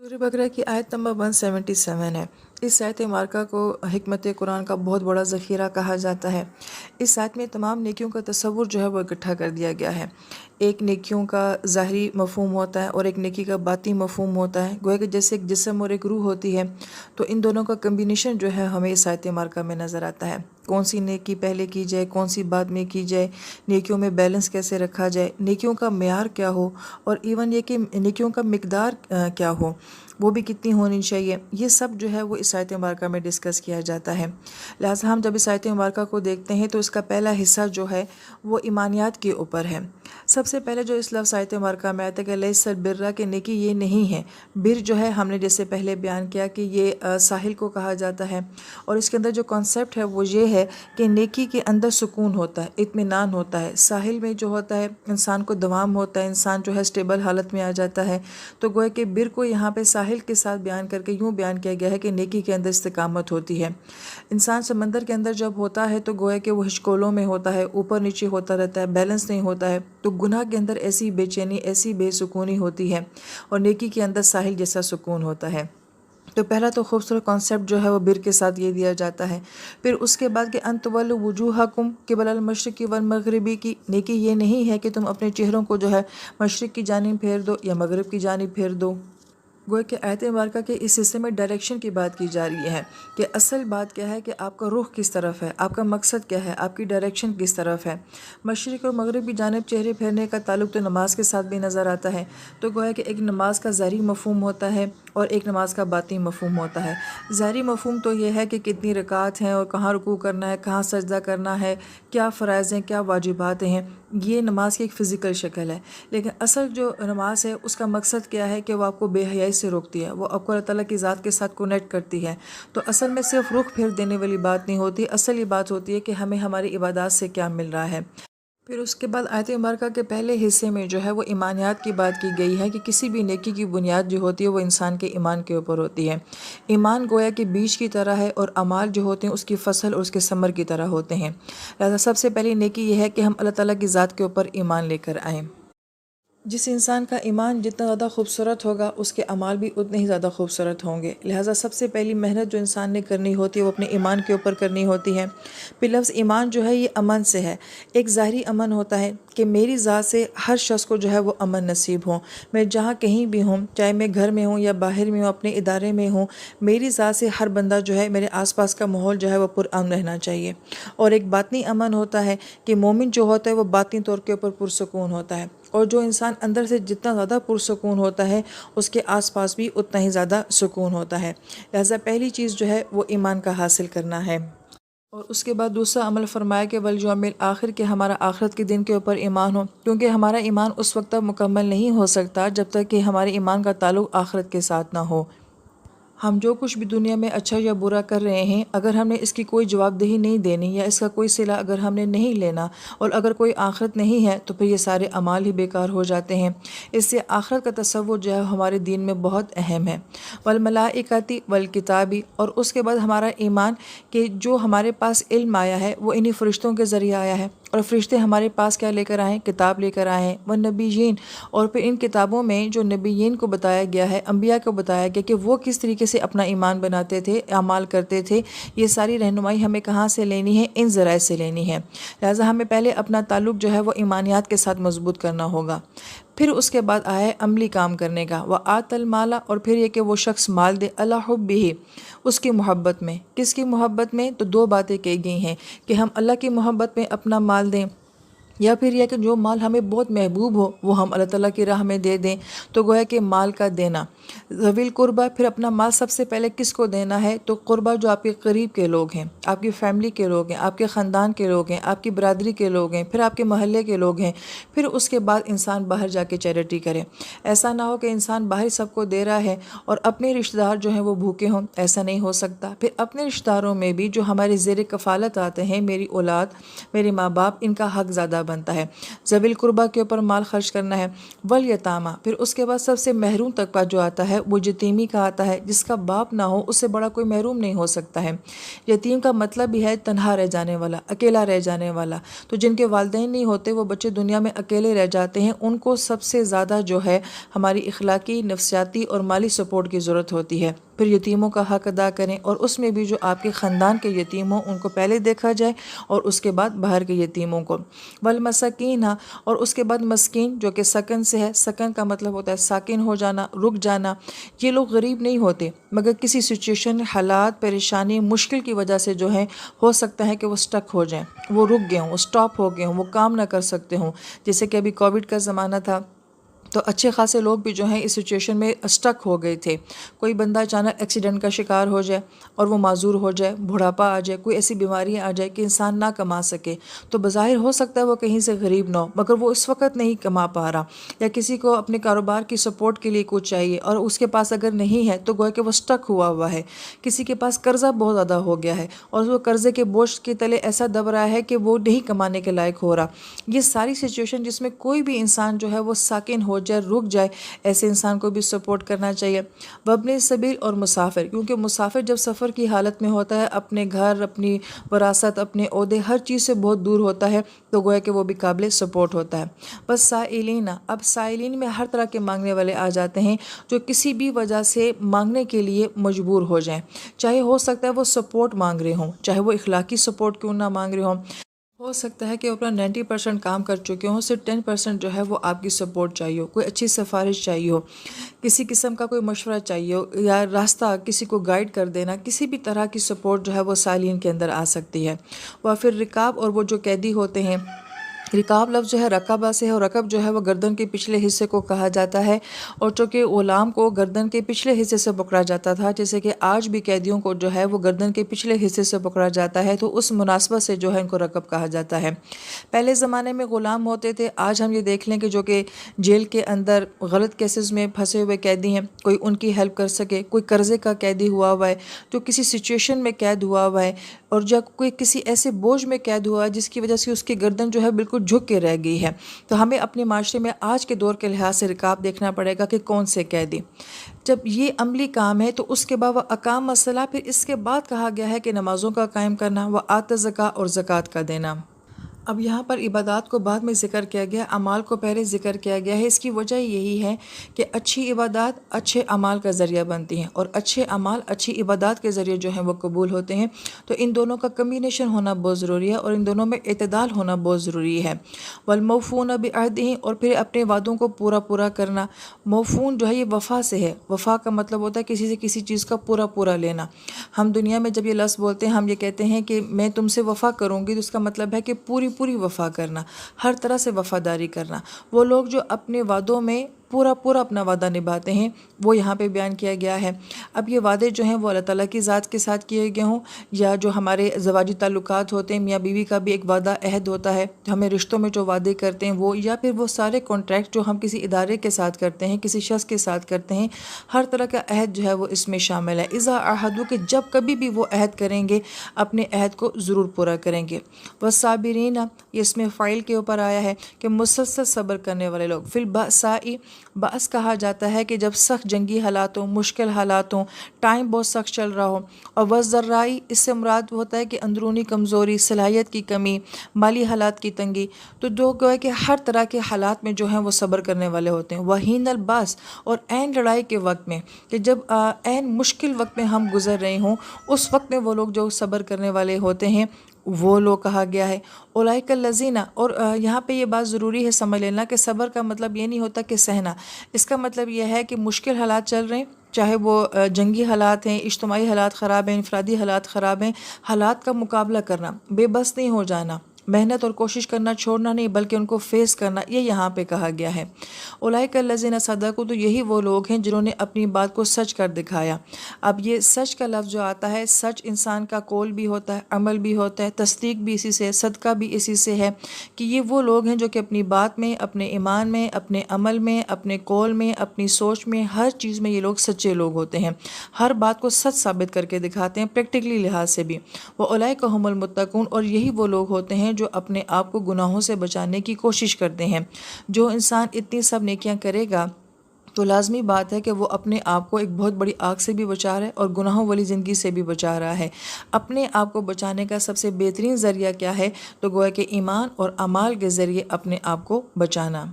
سورہ بقرہ کی آیت نمبر 177 ہے۔ اس آیت مبارکہ کو حکمت قرآن کا بہت بڑا ذخیرہ کہا جاتا ہے۔ اس آیت میں تمام نیکیوں کا تصور جو ہے وہ اکٹھا کر دیا گیا ہے۔ ایک نیکیوں کا ظاہری مفہوم ہوتا ہے اور ایک نیکی کا باطنی مفہوم ہوتا ہے، گویا کہ جیسے ایک جسم اور ایک روح ہوتی ہے، تو ان دونوں کا کمبینیشن جو ہے ہمیں اس آیت مبارکہ میں نظر آتا ہے۔ کون سی نیکی پہلے کی جائے، کون سی بعد میں کی جائے، نیکیوں میں بیلنس کیسے رکھا جائے، نیکیوں کا معیار کیا ہو، اور ایون یہ کہ نیکیوں کا مقدار کیا ہو، وہ بھی کتنی ہونی چاہیے، یہ سب جو ہے وہ اس آیت مبارکہ میں ڈسکس کیا جاتا ہے۔ لہٰذا ہم جب اس آیت مبارکہ کو دیکھتے ہیں تو اس کا پہلا حصہ جو ہے وہ ایمانیات کے اوپر ہے۔ سب سے پہلے جو اس لفظ آیت مبارکہ میں آتا ہے کہ لیس البر، کہ نیکی یہ نہیں ہے۔ بر جو ہے ہم نے جیسے پہلے بیان کیا کہ یہ ساحل کو کہا جاتا ہے، اور اس کے اندر جو کانسیپٹ ہے وہ یہ ہے کہ نیکی کے اندر سکون ہوتا ہے، اطمینان ہوتا ہے۔ ساحل میں جو ہوتا ہے انسان کو دوام ہوتا ہے، انسان جو ہے اسٹیبل حالت میں آ جاتا ہے، تو گویا کہ بر کو یہاں پہ ساحل کے ساتھ بیان کر کے یوں بیان کیا گیا ہے کہ نیکی کے اندر استقامت ہوتی ہے۔ انسان سمندر کے اندر جب ہوتا ہے تو گویا کہ وہ ہچکولوں میں ہوتا ہے، اوپر نیچے ہوتا رہتا ہے، بیلنس نہیں ہوتا ہے، تو گناہ کے اندر ایسی بے چینی، ایسی بے سکونی ہوتی ہے، اور نیکی کے اندر ساحل جیسا سکون ہوتا ہے۔ تو پہلا تو خوبصورت کانسیپٹ جو ہے وہ بر کے ساتھ یہ دیا جاتا ہے۔ پھر اس کے بعد کہ ان تولوا وجوہکم قبل المشرق والمغرب، کی نیکی یہ نہیں ہے کہ تم اپنے چہروں کو جو ہے مشرق کی جانب پھیر دو یا مغرب کی جانب پھیر دو۔ گویا کہ آیت مبارکہ کے اس حصے میں ڈائریکشن کی بات کی جا رہی ہے کہ اصل بات کیا ہے کہ آپ کا رخ کس طرف ہے، آپ کا مقصد کیا ہے، آپ کی ڈائریکشن کس طرف ہے۔ مشرق اور مغرب کی جانب چہرے پھیرنے کا تعلق تو نماز کے ساتھ بھی نظر آتا ہے، تو گویا کہ ایک نماز کا ظاہری مفہوم ہوتا ہے اور ایک نماز کا باطنی مفہوم ہوتا ہے۔ ظاہری مفہوم تو یہ ہے کہ کتنی رکعات ہیں اور کہاں رکوع کرنا ہے، کہاں سجدہ کرنا ہے، کیا فرائض ہیں، کیا واجبات ہیں، یہ نماز کی ایک فزیکل شکل ہے۔ لیکن اصل جو نماز ہے اس کا مقصد کیا ہے کہ وہ آپ کو بے حیائی سے روکتی ہے، وہ آپ کو اللہ تعالیٰ کی ذات کے ساتھ کنیکٹ کرتی ہے۔ تو اصل میں صرف رخ پھیر دینے والی بات نہیں ہوتی، اصل یہ بات ہوتی ہے کہ ہمیں ہماری عبادات سے کیا مل رہا ہے۔ پھر اس کے بعد آیت مبارکہ کے پہلے حصے میں جو ہے وہ ایمانیات کی بات کی گئی ہے کہ کسی بھی نیکی کی بنیاد جو ہوتی ہے وہ انسان کے ایمان کے اوپر ہوتی ہے۔ ایمان گویا کہ بیج کی طرح ہے اور اعمال جو ہوتے ہیں اس کی فصل اور اس کے ثمر کی طرح ہوتے ہیں۔ لہذا سب سے پہلی نیکی یہ ہے کہ ہم اللہ تعالیٰ کی ذات کے اوپر ایمان لے کر آئیں۔ جس انسان کا ایمان جتنا زیادہ خوبصورت ہوگا اس کے اعمال بھی اتنے ہی زیادہ خوبصورت ہوں گے۔ لہٰذا سب سے پہلی محنت جو انسان نے کرنی ہوتی ہے وہ اپنے ایمان کے اوپر کرنی ہوتی ہے۔ پھر لفظ ایمان جو ہے یہ امن سے ہے، ایک ظاہری امن ہوتا ہے کہ میری ذات سے ہر شخص کو جو ہے وہ امن نصیب ہو۔ میں جہاں کہیں بھی ہوں، چاہے میں گھر میں ہوں یا باہر میں ہوں، اپنے ادارے میں ہوں، میری ذات سے ہر بندہ جو ہے، میرے آس پاس کا ماحول جو ہے وہ پرامن رہنا چاہیے۔ اور ایک باطنی امن ہوتا ہے کہ مومن جو ہوتا ہے وہ باطنی طور کے اوپر پرسکون ہوتا ہے، اور جو انسان اندر سے جتنا زیادہ پرسکون ہوتا ہے اس کے آس پاس بھی اتنا ہی زیادہ سکون ہوتا ہے۔ لہٰذا پہلی چیز جو ہے وہ ایمان کا حاصل کرنا ہے۔ اور اس کے بعد دوسرا عمل فرمایا کہ والیوم الآخر، کہ ہمارا آخرت کے دن کے اوپر ایمان ہو، کیونکہ ہمارا ایمان اس وقت تک مکمل نہیں ہو سکتا جب تک کہ ہمارے ایمان کا تعلق آخرت کے ساتھ نہ ہو۔ ہم جو کچھ بھی دنیا میں اچھا یا برا کر رہے ہیں، اگر ہم نے اس کی کوئی جواب دہی نہیں دینی یا اس کا کوئی صلہ اگر ہم نے نہیں لینا، اور اگر کوئی آخرت نہیں ہے تو پھر یہ سارے اعمال ہی بیکار ہو جاتے ہیں۔ اس سے آخرت کا تصور جو ہے ہمارے دین میں بہت اہم ہے۔ والملائکۃ والکتاب، اور اس کے بعد ہمارا ایمان کہ جو ہمارے پاس علم آیا ہے وہ انہی فرشتوں کے ذریعے آیا ہے، اور فرشتے ہمارے پاس کیا لے کر آئے ہیں؟ کتاب لے کر آئے ہیں۔ والنبیین، اور پھر ان کتابوں میں جو نبیین کو بتایا گیا ہے، انبیاء کو بتایا گیا کہ وہ کس طریقے سے اپنا ایمان بناتے تھے، اعمال کرتے تھے، یہ ساری رہنمائی ہمیں کہاں سے لینی ہے؟ ان ذرائع سے لینی ہے۔ لہٰذا ہمیں پہلے اپنا تعلق جو ہے وہ ایمانیات کے ساتھ مضبوط کرنا ہوگا۔ پھر اس کے بعد آیا ہے عملی کام کرنے کا، وآت المال، اور پھر یہ کہ وہ شخص مال دے، علی حبہ، اس کی محبت میں۔ کس کی محبت میں؟ تو دو باتیں کہی گئی ہیں کہ ہم اللہ کی محبت میں اپنا مال دیں، یا پھر یہ کہ جو مال ہمیں بہت محبوب ہو وہ ہم اللہ تعالیٰ کی راہ میں دے دیں۔ تو گویا کہ مال کا دینا، ذوی القربہ، پھر اپنا مال سب سے پہلے کس کو دینا ہے؟ تو قربہ، جو آپ کے قریب کے لوگ ہیں، آپ کی فیملی کے لوگ ہیں، آپ کے خاندان کے لوگ ہیں، آپ کی برادری کے لوگ ہیں، پھر آپ کے محلے کے لوگ ہیں۔ پھر اس کے بعد انسان باہر جا کے چیریٹی کرے۔ ایسا نہ ہو کہ انسان باہر سب کو دے رہا ہے اور اپنے رشتہ دار جو ہیں وہ بھوکے ہوں، ایسا نہیں ہو سکتا۔ پھر اپنے رشتہ داروں میں بھی جو ہمارے زیر کفالت آتے ہیں، میری اولاد، میرے ماں باپ، ان کا حق زیادہ بنتا ہے، ذوی القربہ کے اوپر مال خرچ کرنا ہے۔ والیتامى، پھر اس کے بعد سب سے محروم طبقہ جو آتا ہوتا ہے وہ یتیمی کا آتا ہے. جس کا باپ نہ ہو اس سے بڑا کوئی محروم نہیں ہو سکتا ہے. یتیم کا مطلب بھی ہے تنہا رہ جانے والا، اکیلا رہ جانے والا. تو جن کے والدین نہیں ہوتے وہ بچے دنیا میں اکیلے رہ جاتے ہیں. ان کو سب سے زیادہ جو ہے ہماری اخلاقی، نفسیاتی اور مالی سپورٹ کی ضرورت ہوتی ہے. پھر یتیموں کا حق ادا کریں، اور اس میں بھی جو آپ کے خاندان کے یتیم ہوں ان کو پہلے دیکھا جائے اور اس کے بعد باہر کے یتیموں کو. والمساکین، اور اس کے بعد مسکین جو کہ سکن سے ہے. سکن کا مطلب ہوتا ہے ساکن ہو جانا، رک جانا. یہ لوگ غریب نہیں ہوتے مگر کسی سچویشن، حالات، پریشانی، مشکل کی وجہ سے جو ہے ہو سکتا ہے کہ وہ سٹک ہو جائیں، وہ رک گئے ہوں، وہ سٹاپ ہو گئے ہوں، وہ کام نہ کر سکتے ہوں. جیسے کہ ابھی کووڈ کا زمانہ تھا تو اچھے خاصے لوگ بھی جو ہیں اس سچویشن میں اسٹک ہو گئے تھے. کوئی بندہ اچانک ایکسیڈنٹ کا شکار ہو جائے اور وہ معذور ہو جائے، بڑھاپا آ جائے، کوئی ایسی بیماری آ جائے کہ انسان نہ کما سکے، تو بظاہر ہو سکتا ہے وہ کہیں سے غریب نہ ہو مگر وہ اس وقت نہیں کما پا رہا، یا کسی کو اپنے کاروبار کی سپورٹ کے لیے کچھ چاہیے اور اس کے پاس اگر نہیں ہے تو گویا کہ وہ اسٹک ہوا ہے. کسی کے پاس قرضہ بہت زیادہ ہو گیا ہے اور وہ قرضے کے بوجھ کے تلے ایسا دب رہا ہے کہ وہ نہیں کمانے کے لائق ہو رہا. یہ ساری سچویشن جس میں کوئی بھی انسان جو ہے وہ ساکن ہو جائے، رک جائے، ایسے انسان کو بھی سپورٹ کرنا چاہیے. وابن سبیل، اور مسافر، کیونکہ مسافر جب سفر کی حالت میں ہوتا ہے، اپنے گھر، اپنی وراثت، اپنے عہدے، ہر چیز سے بہت دور ہوتا ہے، تو گویا کہ وہ بھی قابل سپورٹ ہوتا ہے. بس سائلین، اب سائلین میں ہر طرح کے مانگنے والے آ جاتے ہیں جو کسی بھی وجہ سے مانگنے کے لیے مجبور ہو جائیں. چاہے ہو سکتا ہے وہ سپورٹ مانگ رہے ہوں، چاہے وہ اخلاقی سپورٹ کیوں نہ مانگ رہے ہوں، ہو سکتا ہے کہ وہ اپنا 90% کام کر چکے ہوں، صرف 10% جو ہے وہ آپ کی سپورٹ چاہیے ہو، کوئی اچھی سفارش چاہیے ہو، کسی قسم کا کوئی مشورہ چاہیے ہو، یا راستہ کسی کو گائیڈ کر دینا. کسی بھی طرح کی سپورٹ جو ہے وہ سائلین کے اندر آ سکتی ہے. اور پھر رکاب، اور وہ جو قیدی ہوتے ہیں. رکاب لفظ جو ہے رقبہ سے ہے، اور رکب جو ہے وہ گردن کے پچھلے حصے کو کہا جاتا ہے، اور چونکہ غلام کو گردن کے پچھلے حصے سے پکڑا جاتا تھا، جیسے کہ آج بھی قیدیوں کو جو ہے وہ گردن کے پچھلے حصے سے پکڑا جاتا ہے، تو اس مناسبت سے جو ہے ان کو رکب کہا جاتا ہے. پہلے زمانے میں غلام ہوتے تھے. آج ہم یہ دیکھ لیں کہ جو کہ جیل کے اندر غلط کیسز میں پھنسے ہوئے قیدی ہیں، کوئی ان کی ہیلپ کر سکے، کوئی قرضے کا قیدی ہوا ہوا ہے، جو کسی سچویشن میں قید ہوا ہوا ہے، اور جب کوئی کسی ایسے بوجھ میں قید ہوا ہے جس کی وجہ سے اس کی گردن جو ہے بالکل جھک کے رہ گئی ہے، تو ہمیں اپنے معاشرے میں آج کے دور کے لحاظ سے رکاب دیکھنا پڑے گا کہ کون سے قیدی. جب یہ عملی کام ہے تو اس کے بعد وہ اقام الصلاۃ، پھر اس کے بعد کہا گیا ہے کہ نمازوں کا قائم کرنا، وہ آت الزکاۃ، اور زکوٰۃ کا دینا. اب یہاں پر عبادات کو بعد میں ذکر کیا گیا، اعمال کو پہلے ذکر کیا گیا ہے. اس کی وجہ یہی ہے کہ اچھی عبادات اچھے اعمال کا ذریعہ بنتی ہیں، اور اچھے اعمال اچھی عبادات کے ذریعے جو ہیں وہ قبول ہوتے ہیں. تو ان دونوں کا کمبینیشن ہونا بہت ضروری ہے، اور ان دونوں میں اعتدال ہونا بہت ضروری ہے. والموفون بعہدہم، اور پھر اپنے وعدوں کو پورا کرنا. موفون جو ہے یہ وفا سے ہے. وفا کا مطلب ہوتا ہے کسی سے کسی چیز کا پورا لینا. ہم دنیا میں جب یہ لفظ بولتے ہیں، ہم یہ کہتے ہیں کہ میں تم سے وفا کروں گی، تو اس کا مطلب ہے کہ پوری وفا کرنا، ہر طرح سے وفاداری کرنا. وہ لوگ جو اپنے وعدوں میں پورا اپنا وعدہ نبھاتے ہیں، وہ یہاں پہ بیان کیا گیا ہے. اب یہ وعدے جو ہیں وہ اللہ تعالیٰ کی ذات کے ساتھ کیے گئے ہوں، یا جو ہمارے زواجی تعلقات ہوتے ہیں، میاں بیوی کا بھی ایک وعدہ عہد ہوتا ہے، ہمیں رشتوں میں جو وعدے کرتے ہیں وہ، یا پھر وہ سارے کانٹریکٹ جو ہم کسی ادارے کے ساتھ کرتے ہیں، کسی شخص کے ساتھ کرتے ہیں، ہر طرح کا عہد جو ہے وہ اس میں شامل ہے. اذا عہدوا، کہ جب کبھی بھی وہ عہد کریں گے اپنے عہد کو ضرور پورا کریں گے. والصابرین، یہ اس میں فاعل کے اوپر آیا ہے کہ مسلسل صبر کرنے والے لوگ. فی البأساء، بأس کہا جاتا ہے کہ جب سخت جنگی حالات ہوں، مشکل حالات ہوں، ٹائم بہت سخت چل رہا ہو. اور والضراء، اس سے مراد ہوتا ہے کہ اندرونی کمزوری، صلاحیت کی کمی، مالی حالات کی تنگی. تو جو گویا کہ ہر طرح کے حالات میں جو ہیں وہ صبر کرنے والے ہوتے ہیں. وحین الباس، اور عین لڑائی کے وقت میں، کہ جب عین مشکل وقت میں ہم گزر رہے ہوں، اس وقت میں وہ لوگ جو صبر کرنے والے ہوتے ہیں وہ لوگ کہا گیا ہے. اولئک الذین، اور یہاں پہ یہ بات ضروری ہے سمجھ لینا کہ صبر کا مطلب یہ نہیں ہوتا کہ سہنا. اس کا مطلب یہ ہے کہ مشکل حالات چل رہے ہیں، چاہے وہ جنگی حالات ہیں، اجتماعی حالات خراب ہیں، انفرادی حالات خراب ہیں، حالات کا مقابلہ کرنا، بے بس نہیں ہو جانا، محنت اور کوشش کرنا چھوڑنا نہیں، بلکہ ان کو فیس کرنا، یہ یہاں پہ کہا گیا ہے. اولئک الذین صدقوا، تو یہی وہ لوگ ہیں جنہوں نے اپنی بات کو سچ کر دکھایا. اب یہ سچ کا لفظ جو آتا ہے، سچ انسان کا قول بھی ہوتا ہے، عمل بھی ہوتا ہے، تصدیق بھی اسی سے ہے، صدقہ بھی اسی سے ہے، کہ یہ وہ لوگ ہیں جو کہ اپنی بات میں، اپنے ایمان میں، اپنے عمل میں، اپنے قول میں، اپنی سوچ میں، ہر چیز میں یہ لوگ سچے لوگ ہوتے ہیں، ہر بات کو سچ ثابت کر کے دکھاتے ہیں، پریکٹیکلی لحاظ سے بھی. وَأُولَئِکَ هُمُ الْمُتَّقُونَ، اور یہی وہ لوگ ہوتے ہیں جو اپنے آپ کو گناہوں سے بچانے کی کوشش کرتے ہیں. جو انسان اتنی سب نیکیاں کرے گا تو لازمی بات ہے کہ وہ اپنے آپ کو ایک بہت بڑی آگ سے بھی بچا رہا ہے اور گناہوں والی زندگی سے بھی بچا رہا ہے۔ اپنے آپ کو بچانے کا سب سے بہترین ذریعہ کیا ہے؟ تو گویا کہ ایمان اور اعمال کے ذریعے اپنے آپ کو بچانا۔